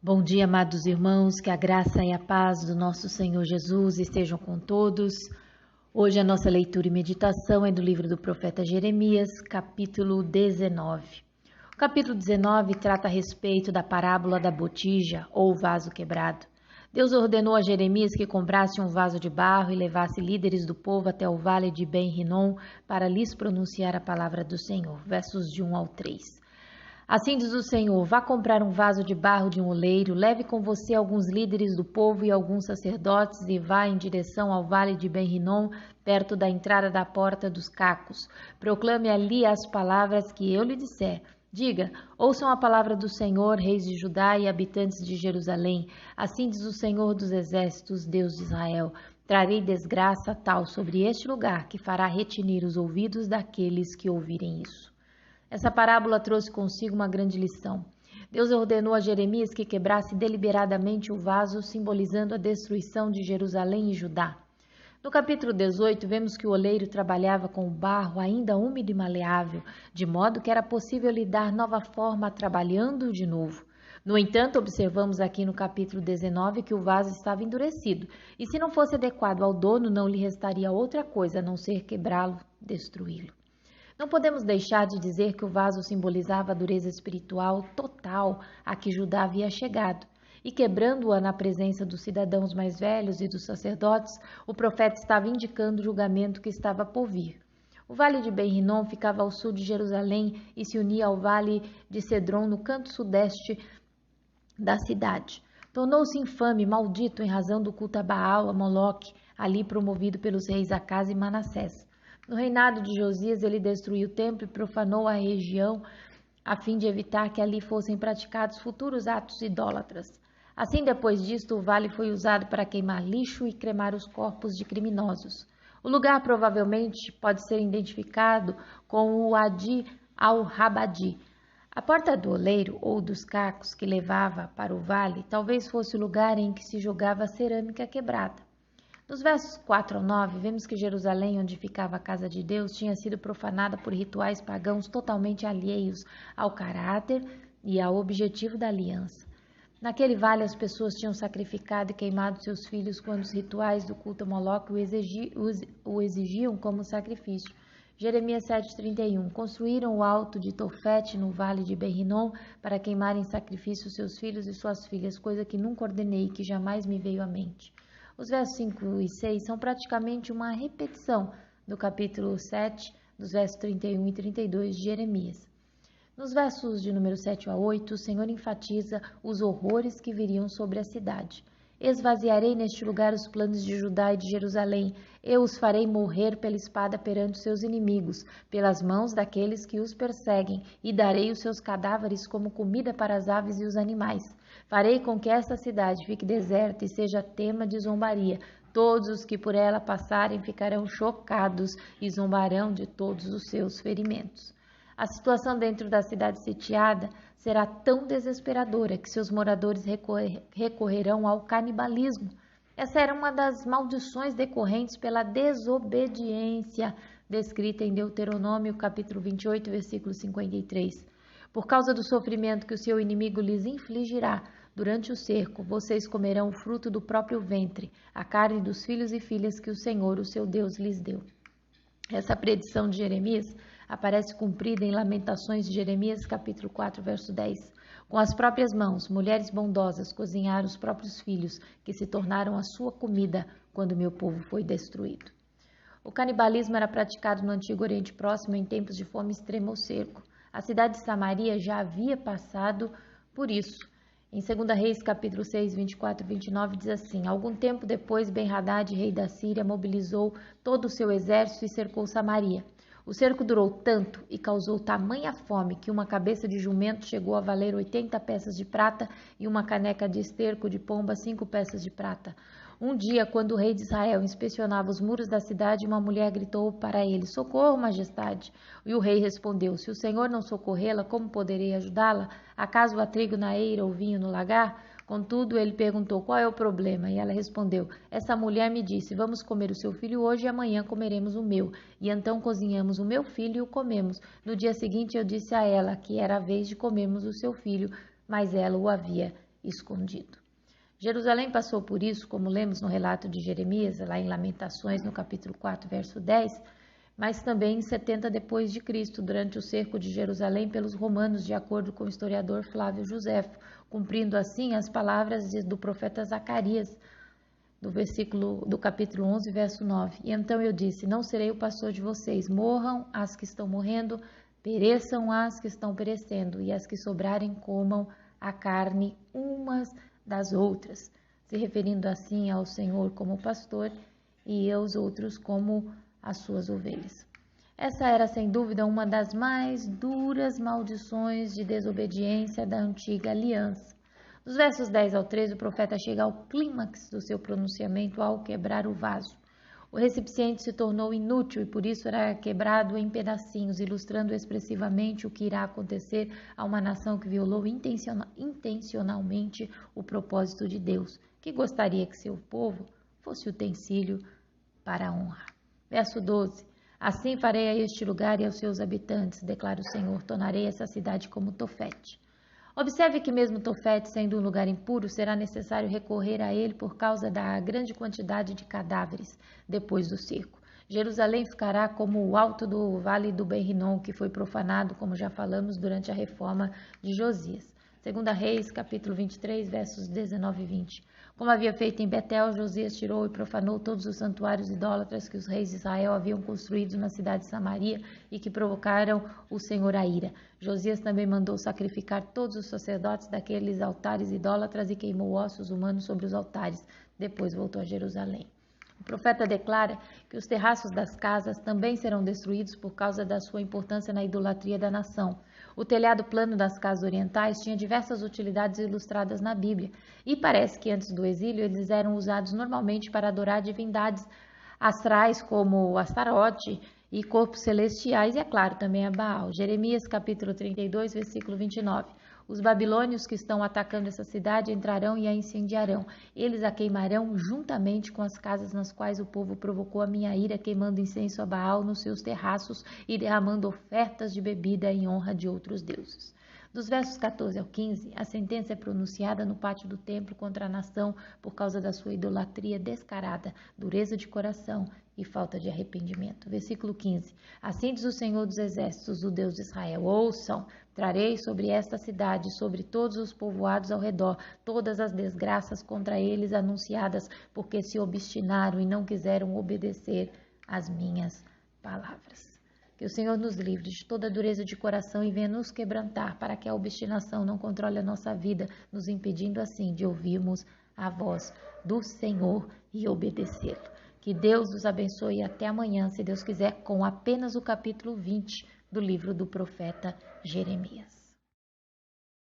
Bom dia, amados irmãos, que a graça e a paz do nosso Senhor Jesus estejam com todos. Hoje a nossa leitura e meditação é do livro do profeta Jeremias, capítulo 19. O capítulo 19 trata a respeito da parábola da botija ou vaso quebrado. Deus ordenou a Jeremias que comprasse um vaso de barro e levasse líderes do povo até o vale de Ben-Rinom para lhes pronunciar a palavra do Senhor. Versos de 1 ao 3. Assim diz o Senhor: vá comprar um vaso de barro de um oleiro, leve com você alguns líderes do povo e alguns sacerdotes e vá em direção ao vale de Ben-Rinom, perto da entrada da porta dos cacos. Proclame ali as palavras que eu lhe disser. Diga: ouçam a palavra do Senhor, reis de Judá e habitantes de Jerusalém. Assim diz o Senhor dos exércitos, Deus de Israel: trarei desgraça tal sobre este lugar que fará retinir os ouvidos daqueles que ouvirem isso. Essa parábola trouxe consigo uma grande lição. Deus ordenou a Jeremias que quebrasse deliberadamente o vaso, simbolizando a destruição de Jerusalém e Judá. No capítulo 18, vemos que o oleiro trabalhava com o barro ainda úmido e maleável, de modo que era possível lhe dar nova forma trabalhando de novo. No entanto, observamos aqui no capítulo 19 que o vaso estava endurecido, e se não fosse adequado ao dono, não lhe restaria outra coisa a não ser quebrá-lo, destruí-lo. Não podemos deixar de dizer que o vaso simbolizava a dureza espiritual total a que Judá havia chegado, e quebrando-a na presença dos cidadãos mais velhos e dos sacerdotes, o profeta estava indicando o julgamento que estava por vir. O vale de Ben-Rinom ficava ao sul de Jerusalém e se unia ao vale de Cedron no canto sudeste da cidade. Tornou-se infame e maldito em razão do culto a Baal, a Moloque, ali promovido pelos reis Acaz e Manassés. No reinado de Josias, ele destruiu o templo e profanou a região a fim de evitar que ali fossem praticados futuros atos idólatras. Assim, depois disto, o vale foi usado para queimar lixo e cremar os corpos de criminosos. O lugar provavelmente pode ser identificado com o Adi al-Rabadi. A porta do oleiro ou dos cacos que levava para o vale talvez fosse o lugar em que se jogava a cerâmica quebrada. Nos versos 4 ao 9, vemos que Jerusalém, onde ficava a casa de Deus, tinha sido profanada por rituais pagãos totalmente alheios ao caráter e ao objetivo da aliança. Naquele vale, as pessoas tinham sacrificado e queimado seus filhos quando os rituais do culto a Moloque o exigiam como sacrifício. Jeremias 7,31. Construíram o alto de Tofete no vale de Ben-Rinom para queimarem sacrifício seus filhos e suas filhas, coisa que nunca ordenei e que jamais me veio à mente. Os versos 5 e 6 são praticamente uma repetição do capítulo 7, dos versos 31 e 32 de Jeremias. Nos versos de número 7 a 8, o Senhor enfatiza os horrores que viriam sobre a cidade. Esvaziarei neste lugar os planos de Judá e de Jerusalém. Eu os farei morrer pela espada perante os seus inimigos, pelas mãos daqueles que os perseguem, e darei os seus cadáveres como comida para as aves e os animais. Farei com que esta cidade fique deserta e seja tema de zombaria. Todos os que por ela passarem ficarão chocados e zombarão de todos os seus ferimentos. A situação dentro da cidade sitiada será tão desesperadora que seus moradores recorrerão ao canibalismo. Essa era uma das maldições decorrentes pela desobediência descrita em Deuteronômio, capítulo 28, versículo 53. Por causa do sofrimento que o seu inimigo lhes infligirá durante o cerco, vocês comerão o fruto do próprio ventre, a carne dos filhos e filhas que o Senhor, o seu Deus, lhes deu. Essa predição de Jeremias aparece cumprida em Lamentações de Jeremias, capítulo 4, verso 10. Com as próprias mãos, mulheres bondosas cozinharam os próprios filhos, que se tornaram a sua comida quando meu povo foi destruído. O canibalismo era praticado no Antigo Oriente Próximo em tempos de fome extrema ou seco. A cidade de Samaria já havia passado por isso. Em 2 Reis, capítulo 6, 24 e 29, diz assim: algum tempo depois, Ben-Hadad, rei da Síria, mobilizou todo o seu exército e cercou Samaria. O cerco durou tanto e causou tamanha fome que uma cabeça de jumento chegou a valer 80 peças de prata e uma caneca de esterco de pomba 5 peças de prata. Um dia, quando o rei de Israel inspecionava os muros da cidade, uma mulher gritou para ele: socorro, majestade! E o rei respondeu: se o Senhor não socorrê-la, como poderei ajudá-la? Acaso há trigo na eira ou vinho no lagar? Contudo, ele perguntou: qual é o problema? E ela respondeu: essa mulher me disse: vamos comer o seu filho hoje e amanhã comeremos o meu. E então cozinhamos o meu filho e o comemos. No dia seguinte eu disse a ela que era a vez de comermos o seu filho, mas ela o havia escondido. Jerusalém passou por isso, como lemos no relato de Jeremias, lá em Lamentações, no capítulo 4, verso 10, mas também em 70 depois de Cristo, durante o cerco de Jerusalém pelos romanos, de acordo com o historiador Flávio Josefo, cumprindo assim as palavras do profeta Zacarias, do capítulo 11, verso 9. E então eu disse: não serei o pastor de vocês, morram as que estão morrendo, pereçam as que estão perecendo, e as que sobrarem comam a carne umas das outras, se referindo assim ao Senhor como pastor e aos outros como as suas ovelhas. Essa era, sem dúvida, uma das mais duras maldições de desobediência da antiga aliança. Dos versos 10 ao 13, o profeta chega ao clímax do seu pronunciamento ao quebrar o vaso. O recipiente se tornou inútil e por isso era quebrado em pedacinhos, ilustrando expressivamente o que irá acontecer a uma nação que violou intencionalmente o propósito de Deus, que gostaria que seu povo fosse utensílio para honrar. Verso 12. Assim farei a este lugar e aos seus habitantes, declara o Senhor, tornarei essa cidade como Tofete. Observe que mesmo Tofete, sendo um lugar impuro, será necessário recorrer a ele por causa da grande quantidade de cadáveres depois do cerco. Jerusalém ficará como o alto do vale do Ben-Rinom, que foi profanado, como já falamos, durante a reforma de Josias. 2 Reis, capítulo 23, versos 19 e 20. Como havia feito em Betel, Josias tirou e profanou todos os santuários idólatras que os reis de Israel haviam construído na cidade de Samaria e que provocaram o Senhor a ira. Josias também mandou sacrificar todos os sacerdotes daqueles altares idólatras e queimou ossos humanos sobre os altares. Depois voltou a Jerusalém. O profeta declara que os terraços das casas também serão destruídos por causa da sua importância na idolatria da nação. O telhado plano das casas orientais tinha diversas utilidades ilustradas na Bíblia, e parece que antes do exílio eles eram usados normalmente para adorar divindades astrais como Astarote e corpos celestiais, e é claro, também a Baal. Jeremias capítulo 32, versículo 29. Os babilônios que estão atacando essa cidade entrarão e a incendiarão. Eles a queimarão juntamente com as casas nas quais o povo provocou a minha ira, queimando incenso a Baal nos seus terraços e derramando ofertas de bebida em honra de outros deuses. Dos versos 14 ao 15, a sentença é pronunciada no pátio do templo contra a nação por causa da sua idolatria descarada, dureza de coração e falta de arrependimento. Versículo 15. Assim diz o Senhor dos Exércitos, o Deus de Israel: ouçam, trarei sobre esta cidade, sobre todos os povoados ao redor, todas as desgraças contra eles anunciadas, porque se obstinaram e não quiseram obedecer às minhas palavras. Que o Senhor nos livre de toda dureza de coração e venha nos quebrantar, para que a obstinação não controle a nossa vida, nos impedindo assim de ouvirmos a voz do Senhor e obedecê-lo. Que Deus nos abençoe e até amanhã, se Deus quiser, com apenas o capítulo 20 do livro do profeta Jeremias.